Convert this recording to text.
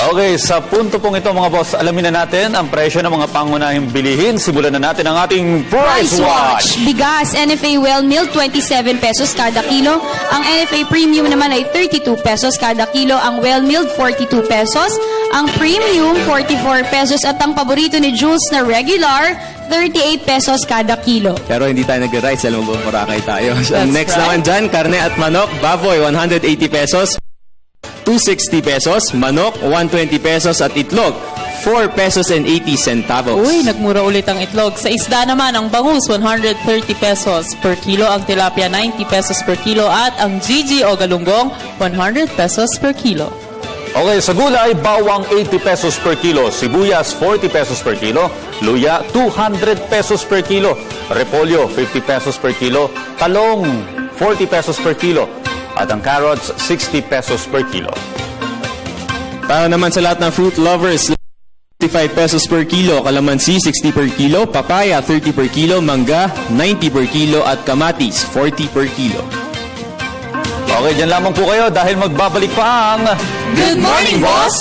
Okay, sa punto pong ito mga boss, alamin na natin ang presyo ng mga pangunahing bilihin. Simulan na natin ang ating Price Watch. Bigas, NFA well milled, 27 pesos kada kilo. Ang NFA premium naman ay 32 pesos kada kilo. Ang well milled, 42 pesos. Ang premium, 44 pesos. At ang paborito ni Jules na regular, 38 pesos kada kilo. Pero hindi tayo nag-rice, alam mo, Boracay tayo. Ang next right. naman dyan, karne at manok, baboy, 180 pesos. 260 pesos, manok, 120 pesos at itlog, 4 pesos and 80 centavos. Uy, nagmura ulit ang itlog. Sa isda naman, ang bangus, 130 pesos per kilo. Ang tilapia, 90 pesos per kilo. At ang Gigi o galunggong, 100 pesos per kilo. Okay, sa gulay, bawang 80 pesos per kilo, sibuyas 40 pesos per kilo, luya 200 pesos per kilo, repolyo 50 pesos per kilo, talong 40 pesos per kilo, at ang carrots 60 pesos per kilo. Para naman sa lahat ng fruit lovers, 55 pesos per kilo, kalamansi 60 per kilo, papaya 30 per kilo, mangga 90 per kilo at kamatis 40 per kilo. Okay, dyan lamang po kayo dahil magbabalik pa ang Good morning, boss!